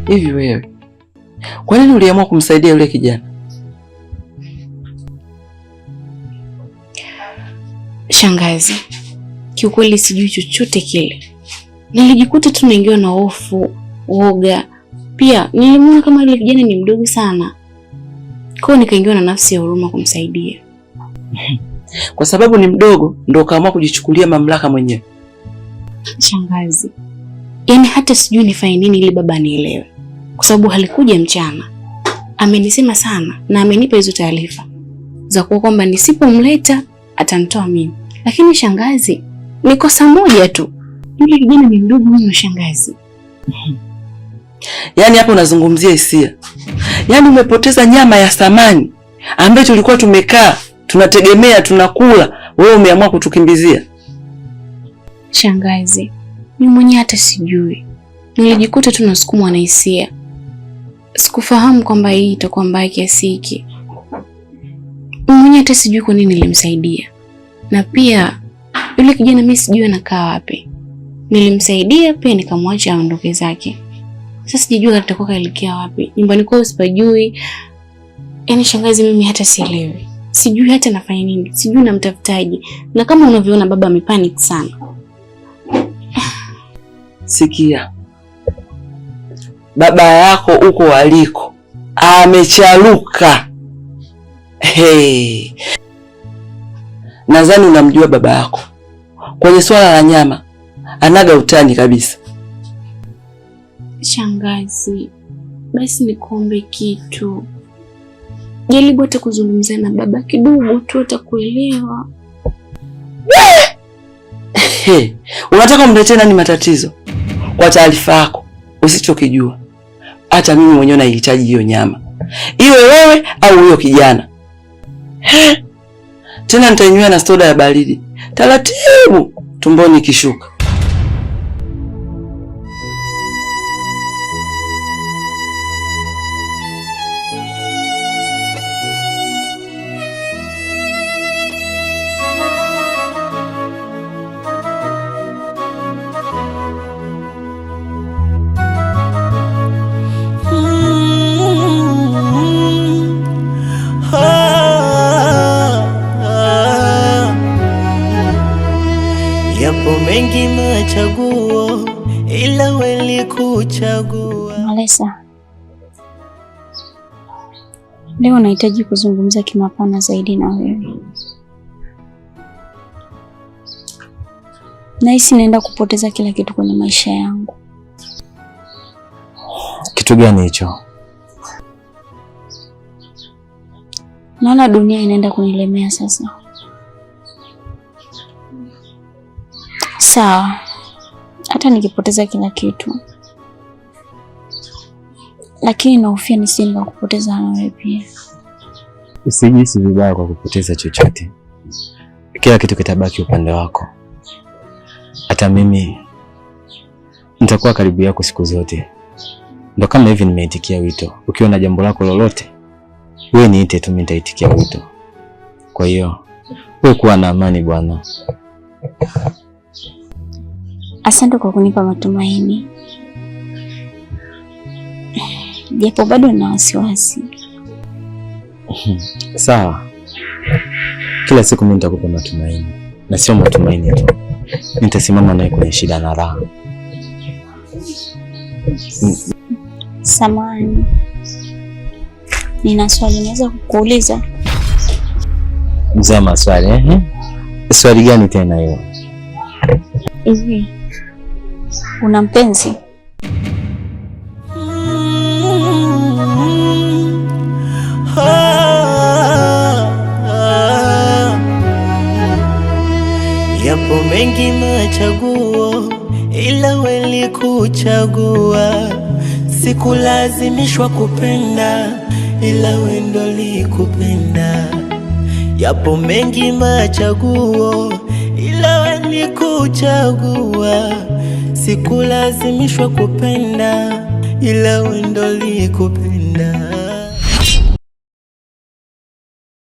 Hivi wewe, kwa nini uliamua kumsaidia yule kijana? Shangazi, kiukweli sijui chochote kile. Nilijikuta tu naingiwa na hofu, uoga. Pia nilimwona kama yule kijana ni mdogo sana. Kwa hiyo nikaingiwa na nafsi ya huruma kumsaidia. Kwa sababu ni mdogo ndio kaamua kujichukulia mamlaka mwenyewe. Shangazi, yaani hata sijui nifanye nini ili baba anielewe. Kwa sababu halikuja mchana. Amenisema sana na amenipa hizo taarifa za kuwa kwamba nisipomleta atanitoa mimi. Lakini shangazi, ni kosa moja tu. Yule kijana ni mdogo mno shangazi. Yaani hapo unazungumzia hisia. Yaani umepoteza nyama ya thamani ambayo tulikuwa tumekaa, tunategemea, tunakula, wewe umeamua kutukimbizia. Shangazi, mimi mwenyewe hata sijui. Nilijikuta tu nasukumwa na hisia. Sikufahamu kwamba hii itakuwa mbaya kiasi hiki. Mwenyewe hata sijui kwa nini nilimsaidia. Na pia yule kijana mimi sijui anakaa wapi. Nilimsaidia pia nikamwacha aondoke zake. Sasa sijui atakuwa kaelekea wapi. Nyumbani kwao sipajui. Yaani shangazi, mimi hata sielewi. Sijui hata nafanya nini. Sijui namtafutaje. Na kama unavyoona baba amepanic sana. Sikia. Baba yako uko waliko amecharuka. Hey. Nadhani unamjua baba yako. Kwenye swala la nyama anaga utani kabisa. Shangazi, basi nikuombe kitu. Jaribu hata kuzungumza na baba kidogo tu, atakuelewa. Hey. Unataka umletee nani matatizo? Kwa taarifa yako, usichokijua, hata mimi mwenyewe nahitaji hiyo nyama, iwe wewe au huyo kijana. Tena nitainywa na soda ya baridi taratibu, tumboni kishuka. Yapo mengi machaguo, ila wewe kuchagua. Malesa, leo nahitaji kuzungumza kimapana zaidi na wewe. Nahisi naenda kupoteza kila kitu kwenye maisha yangu. Kitu gani hicho? Naona dunia inaenda kunilemea sasa. Sawa, hata nikipoteza kila kitu, lakini nahofia nisije kupoteza na wewe pia. Usijihisi vibaya kwa kupoteza chochote. Kila kitu kitabaki upande wako. Hata mimi nitakuwa karibu yako siku zote. Ndio kama hivi nimeitikia wito. Ukiwa na jambo lako lolote, wewe niite tu, mimi nitaitikia wito. Kwa hiyo wewe kuwa na amani bwana. Asante kwa kunipa matumaini. Japo bado nina wasiwasi. Sawa. Kila siku mimi nitakupa matumaini. Na sio matumaini tu. Nitasimama naye kwenye shida na raha. Samahani. Nina swali naweza kukuuliza? Mzee maswali, Swali gani tena hiyo? Hivi una mpenzi? Yapo mengi machaguo, ila wewe kuchagua. Sikulazimishwa kupenda, ila wewe ndo likupenda. Yapo mengi machaguo, ila wewe kuchagua. Sikulazimishwa kupenda, ila wewe ndo likupenda.